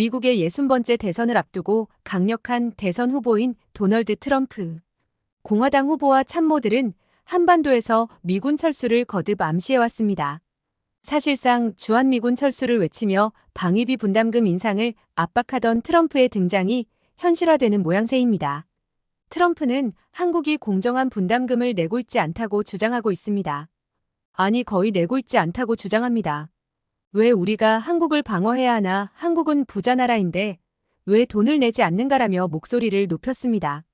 미국의 60번째 대선을 앞두고 강력한 대선 후보인 도널드 트럼프, 공화당 후보와 참모들은 한반도에서 미군 철수를 거듭 암시해왔습니다. 사실상 주한미군 철수를 외치며 방위비 분담금 인상을 압박하던 트럼프의 등장이 현실화되는 모양새입니다. 트럼프는 한국이 공정한 분담금을 내고 있지 않다고 주장하고 있습니다. 아니, 거의 내고 있지 않다고 주장합니다. 왜 우리가 한국을 방어해야 하나? 한국은 부자 나라인데 왜 돈을 내지 않는가라며 목소리를 높였습니다.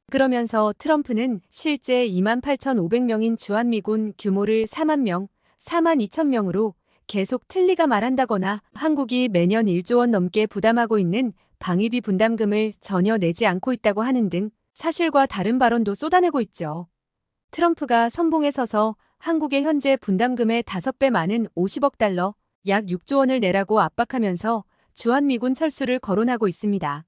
그러면서 트럼프는 실제 28,500명인 주한미군 규모를 4만 명, 4만 2천 명으로 계속 틀리가 말한다거나 한국이 매년 1조 원 넘게 부담하고 있는 방위비 분담금을 전혀 내지 않고 있다고 하는 등 사실과 다른 발언도 쏟아내고 있죠. 트럼프가 선봉에 서서 한국의 현재 분담금의 5배 많은 50억 달러, 약 6조 원을 내라고 압박하면서 주한미군 철수를 거론하고 있습니다.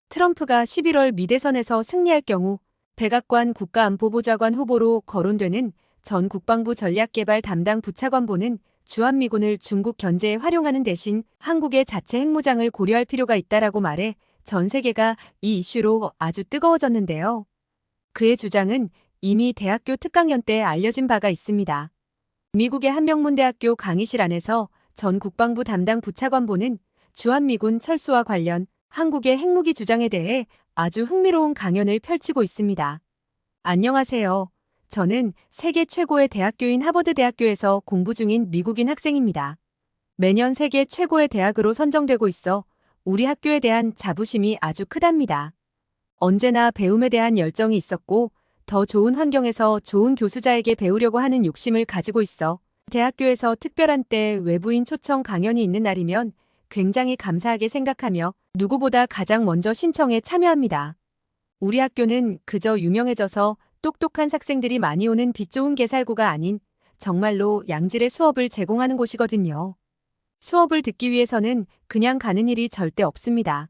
트럼프가 11월 미대선에서 승리할 경우 백악관 국가안보보좌관 후보로 거론되는 전 국방부 전략개발 담당 부차관보는 주한미군을 중국 견제에 활용하는 대신 한국의 자체 핵무장을 고려할 필요가 있다라고 말해 전 세계가 이 이슈로 아주 뜨거워졌는데요. 그의 주장은 이미 대학교 특강연 때 알려진 바가 있습니다. 미국의 한명문대학교 강의실 안에서 전 국방부 담당 부차관보는 주한미군 철수와 관련 한국의 핵무기 주장에 대해 아주 흥미로운 강연을 펼치고 있습니다. 안녕하세요. 저는 세계 최고의 대학교인 하버드 대학교에서 공부 중인 미국인 학생입니다. 매년 세계 최고의 대학으로 선정되고 있어 우리 학교에 대한 자부심이 아주 크답니다. 언제나 배움에 대한 열정이 있었고 더 좋은 환경에서 좋은 교수자에게 배우려고 하는 욕심을 가지고 있어 대학교에서 특별한 때 외부인 초청 강연이 있는 날이면 굉장히 감사하게 생각하며 누구보다 가장 먼저 신청에 참여합니다. 우리 학교는 그저 유명해져서 똑똑한 학생들이 많이 오는 빛 좋은 개살구가 아닌 정말로 양질의 수업을 제공하는 곳이거든요. 수업을 듣기 위해서는 그냥 가는 일이 절대 없습니다.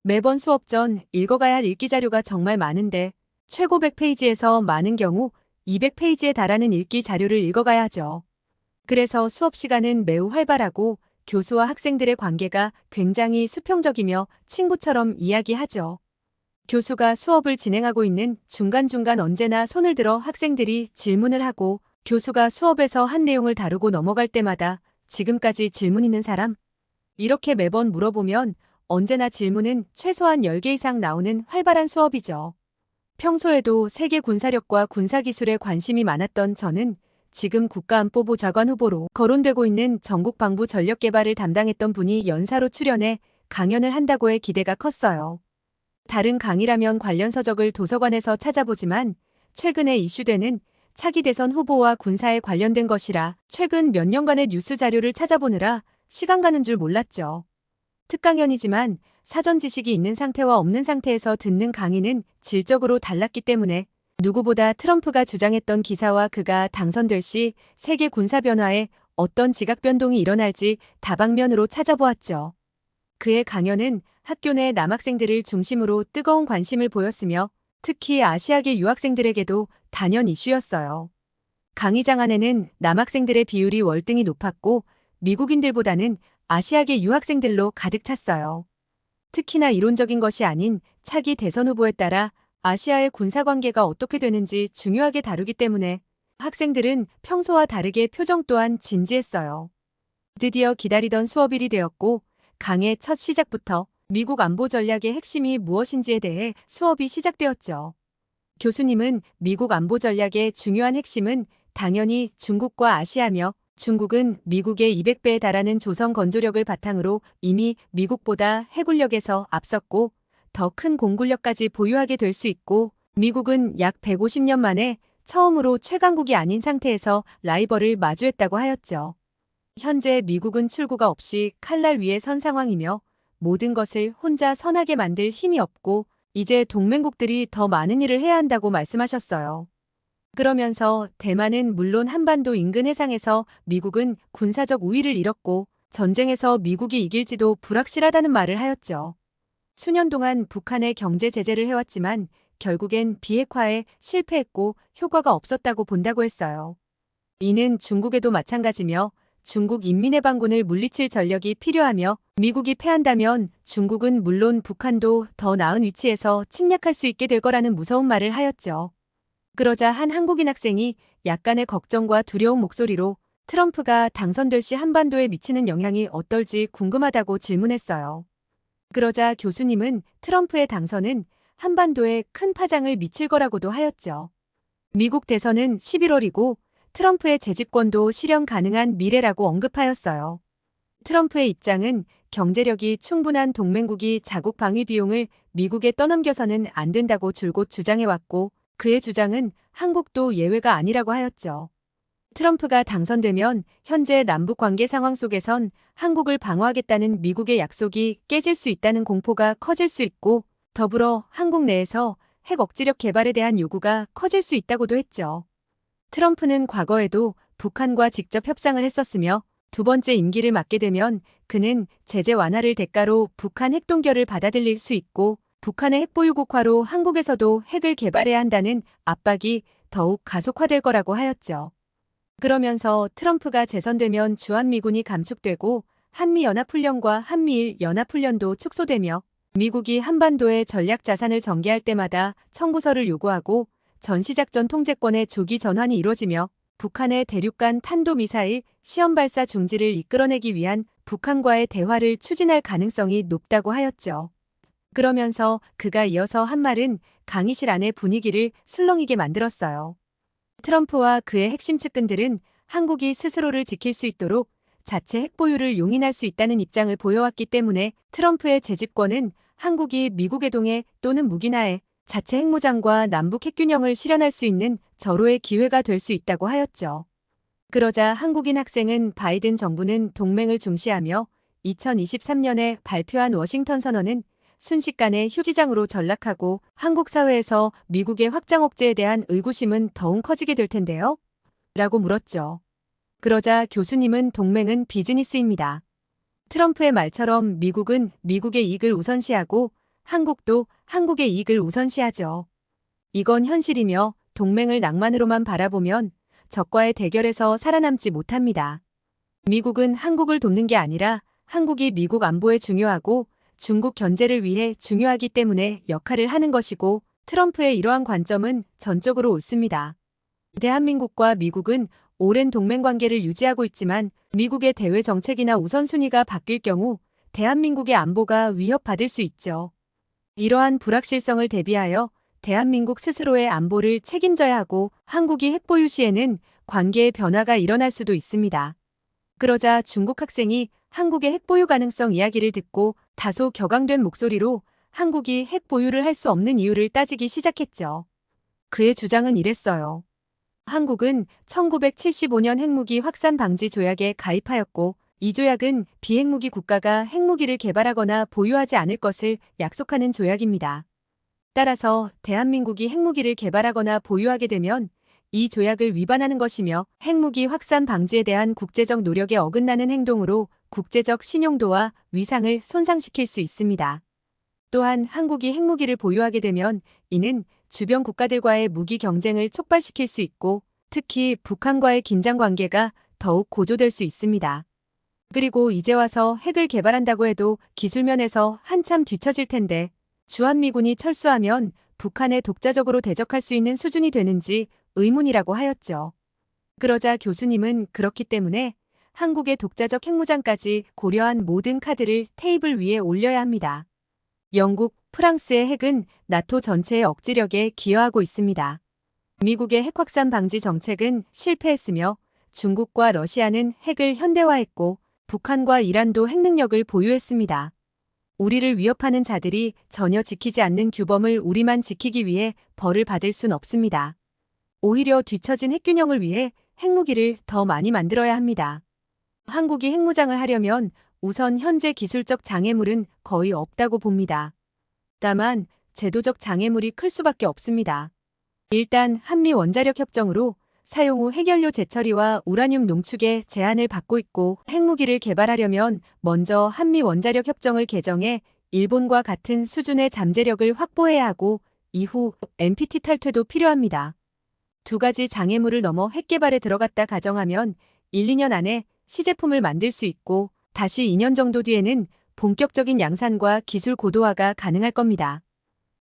매번 수업 전 읽어가야 할 읽기 자료가 정말 많은데 최고 100페이지에서 많은 경우 200페이지에 달하는 읽기 자료를 읽어가야 하죠. 그래서 수업 시간은 매우 활발하고 교수와 학생들의 관계가 굉장히 수평적이며 친구처럼 이야기하죠. 교수가 수업을 진행하고 있는 중간중간 언제나 손을 들어 학생들이 질문을 하고 교수가 수업에서 한 내용을 다루고 넘어갈 때마다 지금까지 질문 있는 사람? 이렇게 매번 물어보면 언제나 질문은 최소한 10개 이상 나오는 활발한 수업이죠. 평소에도 세계 군사력과 군사기술에 관심이 많았던 저는 지금 국가안보부 장관 후보로 거론되고 있는 전국방부 전력개발을 담당했던 분이 연사로 출연해 강연을 한다고의 기대가 컸어요. 다른 강의라면 관련 서적을 도서관에서 찾아보지만 최근에 이슈되는 차기 대선 후보와 군사에 관련된 것이라 최근 몇 년간의 뉴스 자료를 찾아보느라 시간 가는 줄 몰랐죠. 특강연이지만 사전 지식이 있는 상태와 없는 상태에서 듣는 강의는 질적으로 달랐기 때문에 누구보다 트럼프가 주장했던 기사와 그가 당선될 시 세계 군사 변화에 어떤 지각 변동이 일어날지 다방면으로 찾아보았죠. 그의 강연은 학교 내 남학생들을 중심으로 뜨거운 관심을 보였으며 특히 아시아계 유학생들에게도 단연 이슈였어요. 강의장 안에는 남학생들의 비율이 월등히 높았고 미국인들보다는 아시아계 유학생들로 가득 찼어요. 특히나 이론적인 것이 아닌 차기 대선 후보에 따라 아시아의 군사관계가 어떻게 되는지 중요하게 다루기 때문에 학생들은 평소와 다르게 표정 또한 진지했어요. 드디어 기다리던 수업일이 되었고 강의 첫 시작부터 미국 안보 전략의 핵심이 무엇인지에 대해 수업이 시작되었죠. 교수님은 미국 안보 전략의 중요한 핵심은 당연히 중국과 아시아며 중국은 미국의 200배에 달하는 조성 건조력을 바탕으로 이미 미국보다 해군력에서 앞섰고 더 큰 공군력까지 보유하게 될 수 있고 미국은 약 150년 만에 처음으로 최강국이 아닌 상태에서 라이벌을 마주했다고 하였죠. 현재 미국은 출구가 없이 칼날 위에 선 상황이며 모든 것을 혼자 선하게 만들 힘이 없고 이제 동맹국들이 더 많은 일을 해야 한다고 말씀하셨어요. 그러면서 대만은 물론 한반도 인근 해상에서 미국은 군사적 우위를 잃었고 전쟁에서 미국이 이길지도 불확실하다는 말을 하였죠. 수년 동안 북한에 경제 제재를 해왔지만 결국엔 비핵화에 실패했고 효과가 없었다고 본다고 했어요. 이는 중국에도 마찬가지며 중국 인민해방군을 물리칠 전력이 필요하며 미국이 패한다면 중국은 물론 북한도 더 나은 위치에서 침략할 수 있게 될 거라는 무서운 말을 하였죠. 그러자 한 한국인 학생이 약간의 걱정과 두려운 목소리로 트럼프가 당선될 시 한반도에 미치는 영향이 어떨지 궁금하다고 질문했어요. 그러자 교수님은 트럼프의 당선은 한반도에 큰 파장을 미칠 거라고도 하였죠. 미국 대선은 11월이고 트럼프의 재집권도 실현 가능한 미래라고 언급하였어요. 트럼프의 입장은 경제력이 충분한 동맹국이 자국 방위 비용을 미국에 떠넘겨서는 안 된다고 줄곧 주장해왔고 그의 주장은 한국도 예외가 아니라고 하였죠. 트럼프가 당선되면 현재 남북 관계 상황 속에선 한국을 방어하겠다는 미국의 약속이 깨질 수 있다는 공포가 커질 수 있고 더불어 한국 내에서 핵 억지력 개발에 대한 요구가 커질 수 있다고도 했죠. 트럼프는 과거에도 북한과 직접 협상을 했었으며 두 번째 임기를 맡게 되면 그는 제재 완화를 대가로 북한 핵 동결을 받아들일 수 있고 북한의 핵보유국화로 한국에서도 핵을 개발해야 한다는 압박이 더욱 가속화될 거라고 하였죠. 그러면서 트럼프가 재선되면 주한미군이 감축되고 한미연합훈련과 한미일 연합훈련도 축소되며 미국이 한반도의 전략자산을 전개할 때마다 청구서를 요구하고 전시작전 통제권의 조기 전환이 이루어지며 북한의 대륙간 탄도미사일 시험 발사 중지를 이끌어내기 위한 북한과의 대화를 추진할 가능성이 높다고 하였죠. 그러면서 그가 이어서 한 말은 강의실 안의 분위기를 술렁이게 만들었어요. 트럼프와 그의 핵심 측근들은 한국이 스스로를 지킬 수 있도록 자체 핵보유를 용인할 수 있다는 입장을 보여왔기 때문에 트럼프의 재집권은 한국이 미국의 동해 또는 무기나에 자체 핵무장과 남북 핵균형을 실현할 수 있는 절호의 기회가 될 수 있다고 하였죠. 그러자 한국인 학생은 바이든 정부는 동맹을 중시하며 2023년에 발표한 워싱턴 선언은 순식간에 휴지장으로 전락하고 한국 사회에서 미국의 확장 억제에 대한 의구심은 더욱 커지게 될 텐데요? 라고 물었죠. 그러자 교수님은 동맹은 비즈니스입니다. 트럼프의 말처럼 미국은 미국의 이익을 우선시하고 한국도 한국의 이익을 우선시하죠. 이건 현실이며 동맹을 낭만으로만 바라보면 적과의 대결에서 살아남지 못합니다. 미국은 한국을 돕는 게 아니라 한국이 미국 안보에 중요하고 중국 견제를 위해 중요하기 때문에 역할을 하는 것이고 트럼프의 이러한 관점은 전적으로 옳습니다. 대한민국과 미국은 오랜 동맹관계를 유지하고 있지만 미국의 대외 정책이나 우선순위가 바뀔 경우 대한민국의 안보가 위협받을 수 있죠. 이러한 불확실성을 대비하여 대한민국 스스로의 안보를 책임져야 하고 한국이 핵보유 시에는 관계의 변화가 일어날 수도 있습니다. 그러자 중국 학생이 한국의 핵보유 가능성 이야기를 듣고 다소 격앙된 목소리로 한국이 핵보유를 할 수 없는 이유를 따지기 시작했죠. 그의 주장은 이랬어요. 한국은 1975년 핵무기 확산 방지 조약에 가입하였고 이 조약은 비핵무기 국가가 핵무기를 개발하거나 보유하지 않을 것을 약속하는 조약입니다. 따라서 대한민국이 핵무기를 개발하거나 보유하게 되면 이 조약을 위반하는 것이며 핵무기 확산 방지에 대한 국제적 노력에 어긋나는 행동으로 국제적 신용도와 위상을 손상시킬 수 있습니다. 또한 한국이 핵무기를 보유하게 되면 이는 주변 국가들과의 무기 경쟁을 촉발시킬 수 있고 특히 북한과의 긴장 관계가 더욱 고조될 수 있습니다. 그리고 이제 와서 핵을 개발한다고 해도 기술면에서 한참 뒤처질 텐데 주한미군이 철수하면 북한에 독자적으로 대적할 수 있는 수준이 되는지 의문이라고 하였죠. 그러자 교수님은 그렇기 때문에 한국의 독자적 핵무장까지 고려한 모든 카드를 테이블 위에 올려야 합니다. 영국, 프랑스의 핵은 나토 전체의 억지력에 기여하고 있습니다. 미국의 핵 확산 방지 정책은 실패했으며 중국과 러시아는 핵을 현대화했고 북한과 이란도 핵능력을 보유했습니다. 우리를 위협하는 자들이 전혀 지키지 않는 규범을 우리만 지키기 위해 벌을 받을 순 없습니다. 오히려 뒤처진 핵균형을 위해 핵무기를 더 많이 만들어야 합니다. 한국이 핵무장을 하려면 우선 현재 기술적 장애물은 거의 없다고 봅니다. 다만 제도적 장애물이 클 수밖에 없습니다. 일단 한미 원자력 협정으로 사용 후 핵연료 재처리와 우라늄 농축에 제한을 받고 있고 핵무기를 개발하려면 먼저 한미 원자력 협정을 개정해 일본과 같은 수준의 잠재력을 확보해야 하고 이후 NPT 탈퇴도 필요합니다. 두 가지 장애물을 넘어 핵 개발에 들어갔다 가정하면 1, 2년 안에 시제품을 만들 수 있고 다시 2년 정도 뒤에는 본격적인 양산과 기술 고도화가 가능할 겁니다.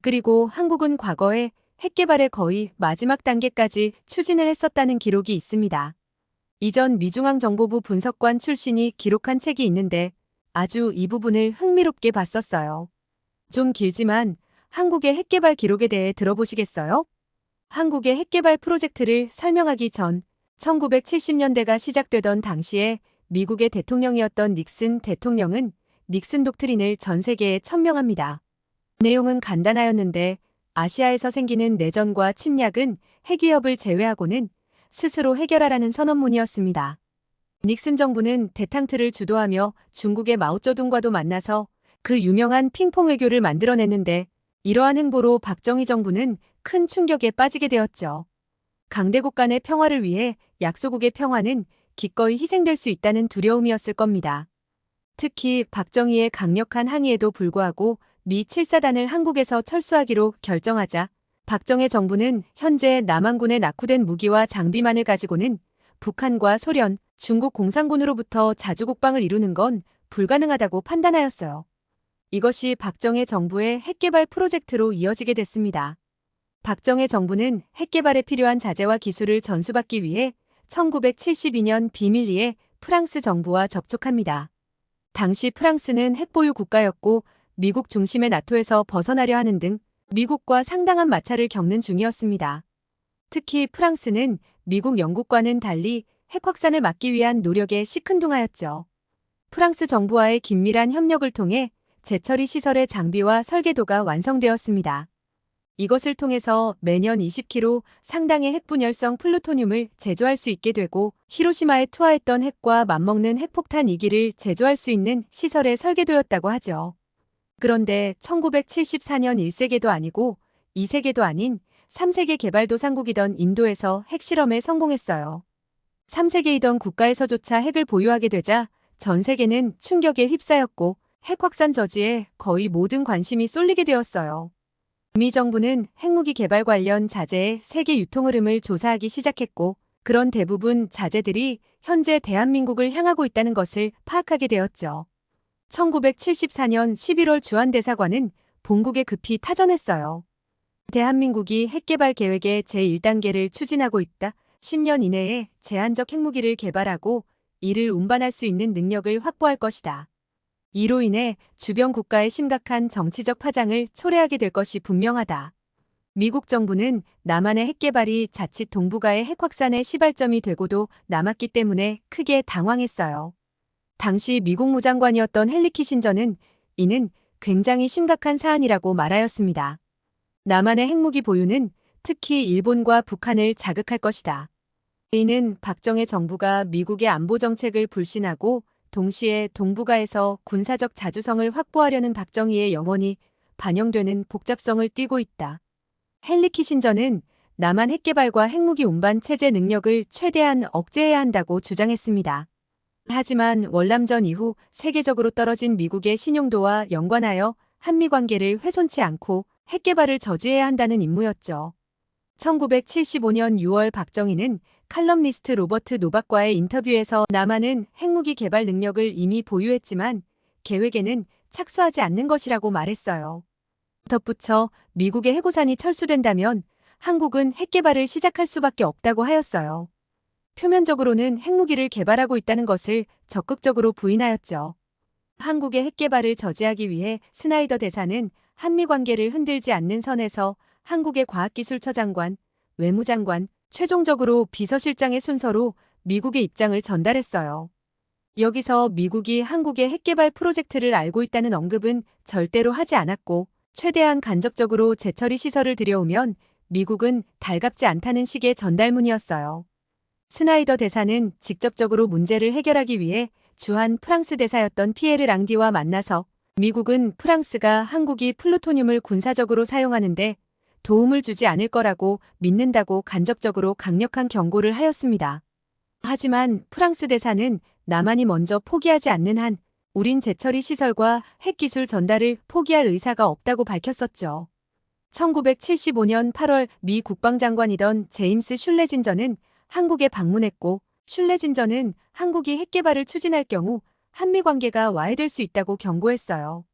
그리고 한국은 과거에 핵 개발의 거의 마지막 단계까지 추진을 했었다는 기록이 있습니다. 이전 미중앙정보부 분석관 출신이 기록한 책이 있는데 아주 이 부분을 흥미롭게 봤었어요. 좀 길지만 한국의 핵 개발 기록에 대해 들어보시겠어요? 한국의 핵 개발 프로젝트를 설명하기 전 1970년대가 시작되던 당시에 미국의 대통령이었던 닉슨 대통령은 닉슨 독트린을 전 세계에 천명합니다. 내용은 간단하였는데 아시아에서 생기는 내전과 침략은 핵 위협을 제외하고는 스스로 해결하라는 선언문이었습니다. 닉슨 정부는 대탕트를 주도하며 중국의 마오쩌둥과도 만나서 그 유명한 핑퐁 외교를 만들어냈는데 이러한 행보로 박정희 정부는 큰 충격에 빠지게 되었죠. 강대국 간의 평화를 위해 약소국의 평화는 기꺼이 희생될 수 있다는 두려움이었을 겁니다. 특히 박정희의 강력한 항의에도 불구하고 미 7사단을 한국에서 철수하기로 결정하자 박정희 정부는 현재 남한군에 낙후된 무기와 장비만을 가지고는 북한과 소련, 중국 공산군으로부터 자주국방을 이루는 건 불가능하다고 판단하였어요. 이것이 박정희 정부의 핵개발 프로젝트로 이어지게 됐습니다. 박정희 정부는 핵개발에 필요한 자재와 기술을 전수받기 위해 1972년 비밀리에 프랑스 정부와 접촉합니다. 당시 프랑스는 핵보유 국가였고 미국 중심의 나토에서 벗어나려 하는 등 미국과 상당한 마찰을 겪는 중이었습니다. 특히 프랑스는 미국, 영국과는 달리 핵 확산을 막기 위한 노력에 시큰둥하였죠. 프랑스 정부와의 긴밀한 협력을 통해 재처리 시설의 장비와 설계도가 완성되었습니다. 이것을 통해서 매년 20kg 상당의 핵분열성 플루토늄을 제조할 수 있게 되고 히로시마에 투하했던 핵과 맞먹는 핵폭탄 2기를 제조할 수 있는 시설의 설계도였다고 하죠. 그런데 1974년 1세계도 아니고 2세계도 아닌 3세계 개발도상국이던 인도에서 핵실험에 성공했어요. 3세계이던 국가에서조차 핵을 보유하게 되자 전 세계는 충격에 휩싸였고 핵 확산 저지에 거의 모든 관심이 쏠리게 되었어요. 미 정부는 핵무기 개발 관련 자재의 세계 유통 흐름을 조사하기 시작했고 그런 대부분 자재들이 현재 대한민국을 향하고 있다는 것을 파악하게 되었죠. 1974년 11월 주한대사관은 본국에 급히 타전했어요. 대한민국이 핵개발 계획의 제1단계를 추진하고 있다. 10년 이내에 제한적 핵무기를 개발하고 이를 운반할 수 있는 능력을 확보할 것이다. 이로 인해 주변 국가의 심각한 정치적 파장을 초래하게 될 것이 분명하다. 미국 정부는 남한의 핵개발이 자칫 동북아의 핵확산의 시발점이 되고도 남았기 때문에 크게 당황했어요. 당시 미국 무장관이었던 헨리 키신저는 이는 굉장히 심각한 사안이라고 말하였습니다. 남한의 핵무기 보유는 특히 일본과 북한을 자극할 것이다. 이는 박정희 정부가 미국의 안보 정책을 불신하고 동시에 동북아에서 군사적 자주성을 확보하려는 박정희의 영혼이 반영되는 복잡성을 띠고 있다. 헨리 키신저는 남한 핵개발과 핵무기 운반 체제 능력을 최대한 억제해야 한다고 주장했습니다. 하지만 월남전 이후 세계적으로 떨어진 미국의 신용도와 연관하여 한미 관계를 훼손치 않고 핵개발을 저지해야 한다는 임무였죠. 1975년 6월 박정희는 칼럼니스트 로버트 노박과의 인터뷰에서 남한은 핵무기 개발 능력을 이미 보유했지만 계획에는 착수하지 않는 것이라고 말했어요. 덧붙여 미국의 해고산이 철수된다면 한국은 핵개발을 시작할 수밖에 없다고 하였어요. 표면적으로는 핵무기를 개발하고 있다는 것을 적극적으로 부인하였죠. 한국의 핵개발을 저지하기 위해 스나이더 대사는 한미 관계를 흔들지 않는 선에서 한국의 과학기술처 장관, 외무장관, 최종적으로 비서실장의 순서로 미국의 입장을 전달했어요. 여기서 미국이 한국의 핵개발 프로젝트를 알고 있다는 언급은 절대로 하지 않았고 최대한 간접적으로 재처리 시설을 들여오면 미국은 달갑지 않다는 식의 전달문이었어요. 스나이더 대사는 직접적으로 문제를 해결하기 위해 주한 프랑스 대사였던 피에르 랑디와 만나서 미국은 프랑스가 한국이 플루토늄을 군사적으로 사용하는데 도움을 주지 않을 거라고 믿는다고 간접적으로 강력한 경고를 하였습니다. 하지만 프랑스 대사는 남한이 먼저 포기하지 않는 한 우린 재처리 시설과 핵기술 전달을 포기할 의사가 없다고 밝혔었죠. 1975년 8월 미 국방장관이던 제임스 슐레진저는 한국에 방문했고 슐레진저는 한국이 핵개발을 추진할 경우 한미 관계가 와해될 수 있다고 경고했어요.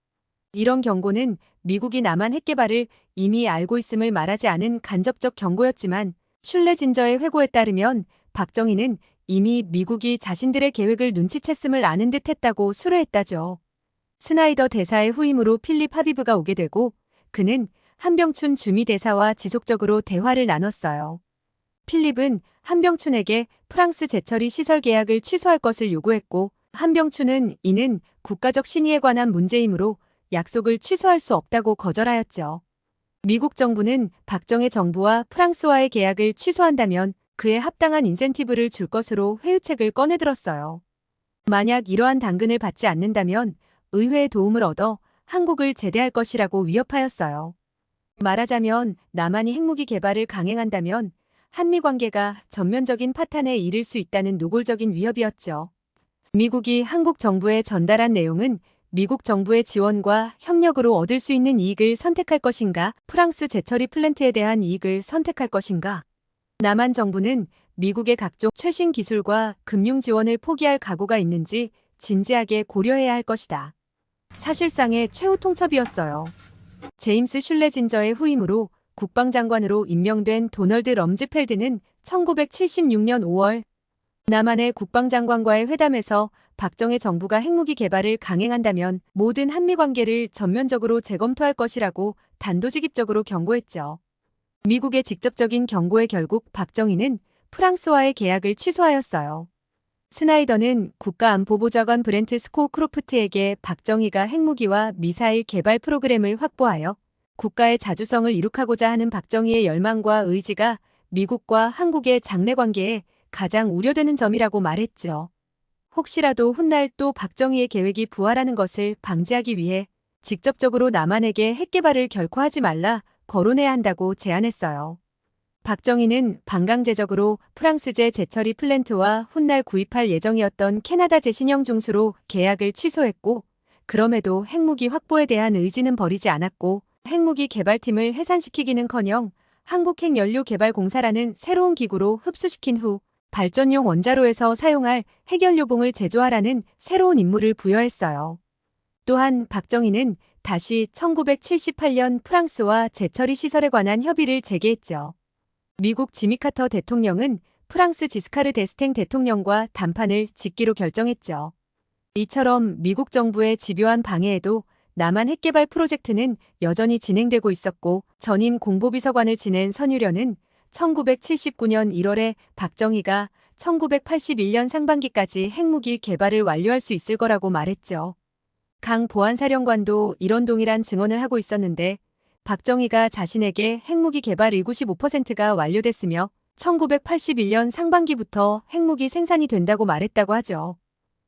이런 경고는 미국이 남한 핵개발을 이미 알고 있음을 말하지 않은 간접적 경고였지만 슐레진저의 회고에 따르면 박정희는 이미 미국이 자신들의 계획을 눈치챘음을 아는 듯 했다고 수뢰했다죠. 스나이더 대사의 후임으로 필립 하비브가 오게 되고 그는 한병춘 주미 대사와 지속적으로 대화를 나눴어요. 필립은 한병춘에게 프랑스 재처리 시설 계약을 취소할 것을 요구했고 한병춘은 이는 국가적 신의에 관한 문제이므로 약속을 취소할 수 없다고 거절하였죠. 미국 정부는 박정희 정부와 프랑스와의 계약을 취소한다면 그에 합당한 인센티브를 줄 것으로 회유책을 꺼내들었어요. 만약 이러한 당근을 받지 않는다면 의회의 도움을 얻어 한국을 제대할 것이라고 위협하였어요. 말하자면 남한이 핵무기 개발을 강행한다면 한미 관계가 전면적인 파탄에 이를 수 있다는 노골적인 위협이었죠. 미국이 한국 정부에 전달한 내용은 미국 정부의 지원과 협력으로 얻을 수 있는 이익을 선택할 것인가, 프랑스 재처리 플랜트에 대한 이익을 선택할 것인가. 남한 정부는 미국의 각종 최신 기술과 금융 지원을 포기할 각오가 있는지 진지하게 고려해야 할 것이다. 사실상의 최후 통첩이었어요. 제임스 슐레진저의 후임으로 국방장관으로 임명된 도널드 럼즈펠드는 1976년 5월 남한의 국방장관과의 회담에서 박정희 정부가 핵무기 개발을 강행한다면 모든 한미 관계를 전면적으로 재검토할 것이라고 단도직입적으로 경고했죠. 미국의 직접적인 경고에 결국 박정희는 프랑스와의 계약을 취소하였어요. 스나이더는 국가안보보좌관 브렌트 스코크로프트에게 박정희가 핵무기와 미사일 개발 프로그램을 확보하여 국가의 자주성을 이룩하고자 하는 박정희의 열망과 의지가 미국과 한국의 장래 관계에 가장 우려되는 점이라고 말했죠. 혹시라도 훗날 또 박정희의 계획이 부활하는 것을 방지하기 위해 직접적으로 남한에게 핵개발을 결코 하지 말라 거론해야 한다고 제안했어요. 박정희는 반강제적으로 프랑스제 재처리 플랜트와 훗날 구입할 예정이었던 캐나다제 신형 중수로 계약을 취소했고 그럼에도 핵무기 확보에 대한 의지는 버리지 않았고 핵무기 개발팀을 해산시키기는커녕 한국핵연료개발공사라는 새로운 기구로 흡수시킨 후 발전용 원자로에서 사용할 핵연료봉을 제조하라는 새로운 임무를 부여했어요. 또한 박정희는 다시 1978년 프랑스와 재처리 시설에 관한 협의를 재개했죠. 미국 지미 카터 대통령은 프랑스 지스카르 데스탱 대통령과 담판을 직기로 결정했죠. 이처럼 미국 정부의 집요한 방해에도 남한 핵개발 프로젝트는 여전히 진행되고 있었고 전임 공보비서관을 지낸 선유련은 1979년 1월에 박정희가 1981년 상반기까지 핵무기 개발을 완료할 수 있을 거라고 말했죠. 강 보안사령관도 이런 동일한 증언을 하고 있었는데 박정희가 자신에게 핵무기 개발의 95%가 완료됐으며 1981년 상반기부터 핵무기 생산이 된다고 말했다고 하죠.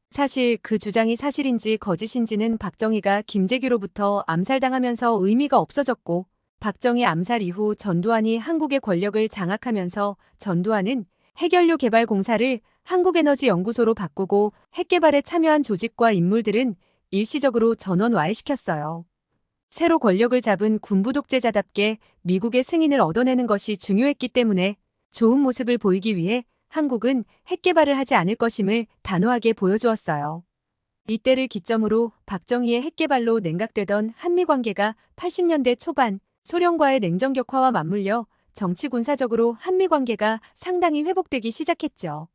사실 그 주장이 사실인지 거짓인지는 박정희가 김재규로부터 암살당하면서 의미가 없어졌고 박정희 암살 이후 전두환이 한국의 권력을 장악하면서 전두환은 핵연료 개발 공사를 한국에너지연구소로 바꾸고 핵개발에 참여한 조직과 인물들은 일시적으로 전원 와해시켰어요. 새로 권력을 잡은 군부 독재자답게 미국의 승인을 얻어내는 것이 중요했기 때문에 좋은 모습을 보이기 위해 한국은 핵개발을 하지 않을 것임을 단호하게 보여주었어요. 이때를 기점으로 박정희의 핵개발로 냉각되던 한미관계가 80년대 초반 소련과의 냉전 격화와 맞물려 정치 군사적으로 한미관계가 상당히 회복되기 시작했죠.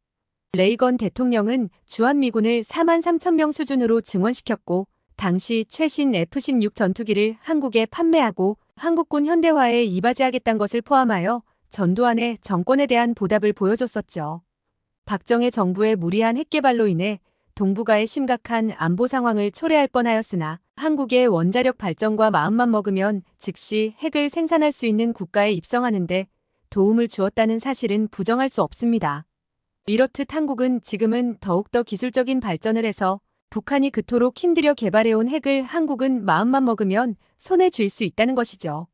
레이건 대통령은 주한미군을 4만 3천 명 수준으로 증원시켰고 당시 최신 F-16 전투기를 한국에 판매하고 한국군 현대화에 이바지하겠다는 것을 포함하여 전두환의 정권에 대한 보답을 보여줬었죠. 박정희 정부의 무리한 핵개발로 인해 동북아의 심각한 안보 상황을 초래할 뻔하였으나 한국의 원자력 발전과 마음만 먹으면 즉시 핵을 생산할 수 있는 국가에 입성하는 데 도움을 주었다는 사실은 부정할 수 없습니다. 이렇듯 한국은 지금은 더욱더 기술적인 발전을 해서 북한이 그토록 힘들여 개발해온 핵을 한국은 마음만 먹으면 손에 쥘 수 있다는 것이죠.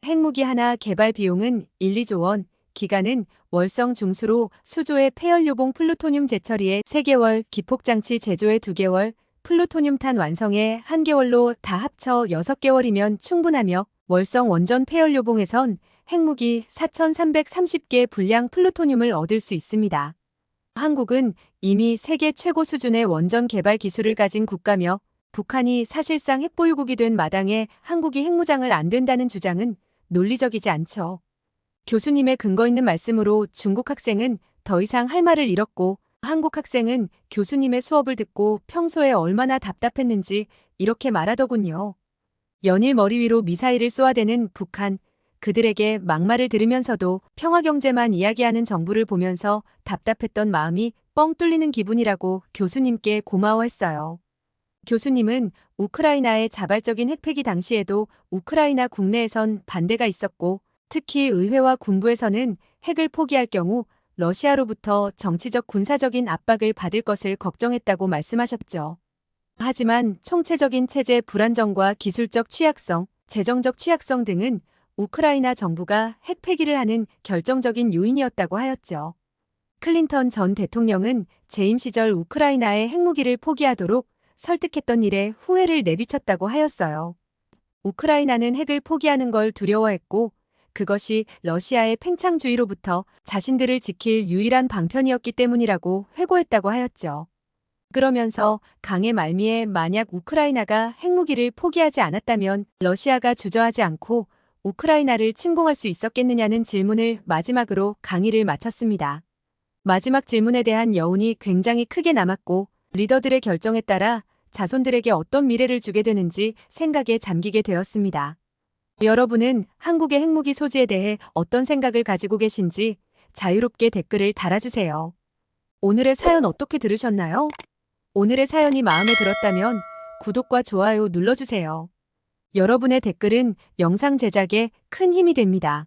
핵무기 하나 개발 비용은 1, 2조 원, 기간은 월성 중수로 수조의 폐연료봉 플루토늄 재처리에 3개월, 기폭장치 제조에 2개월, 플루토늄탄 완성에 1개월로 다 합쳐 6개월이면 충분하며 월성 원전 폐연료봉에선 핵무기 4,330개 분량 플루토늄을 얻을 수 있습니다. 한국은 이미 세계 최고 수준의 원전 개발 기술을 가진 국가며 북한이 사실상 핵보유국이 된 마당에 한국이 핵무장을 안 된다는 주장은 논리적이지 않죠. 교수님의 근거 있는 말씀으로 중국 학생은 더 이상 할 말을 잃었고 한국 학생은 교수님의 수업을 듣고 평소에 얼마나 답답했는지 이렇게 말하더군요. 연일 머리 위로 미사일을 쏘아대는 북한, 그들에게 막말을 들으면서도 평화경제만 이야기하는 정부를 보면서 답답했던 마음이 뻥 뚫리는 기분이라고 교수님께 고마워했어요. 교수님은 우크라이나의 자발적인 핵폐기 당시에도 우크라이나 국내에선 반대가 있었고 특히 의회와 군부에서는 핵을 포기할 경우 러시아로부터 정치적 군사적인 압박을 받을 것을 걱정했다고 말씀하셨죠. 하지만 총체적인 체제 불안정과 기술적 취약성, 재정적 취약성 등은 우크라이나 정부가 핵폐기를 하는 결정적인 요인이었다고 하였죠. 클린턴 전 대통령은 재임 시절 우크라이나의 핵무기를 포기하도록 설득했던 일에 후회를 내비쳤다고 하였어요. 우크라이나는 핵을 포기하는 걸 두려워했고 그것이 러시아의 팽창주의로부터 자신들을 지킬 유일한 방편이었기 때문이라고 회고했다고 하였죠. 그러면서 강의 말미에 만약 우크라이나가 핵무기를 포기하지 않았다면 러시아가 주저하지 않고 우크라이나를 침공할 수 있었겠느냐는 질문을 마지막으로 강의를 마쳤습니다. 마지막 질문에 대한 여운이 굉장히 크게 남았고 리더들의 결정에 따라 자손들에게 어떤 미래를 주게 되는지 생각에 잠기게 되었습니다. 여러분은 한국의 핵무기 소지에 대해 어떤 생각을 가지고 계신지 자유롭게 댓글을 달아주세요. 오늘의 사연 어떻게 들으셨나요? 오늘의 사연이 마음에 들었다면 구독과 좋아요 눌러주세요. 여러분의 댓글은 영상 제작에 큰 힘이 됩니다.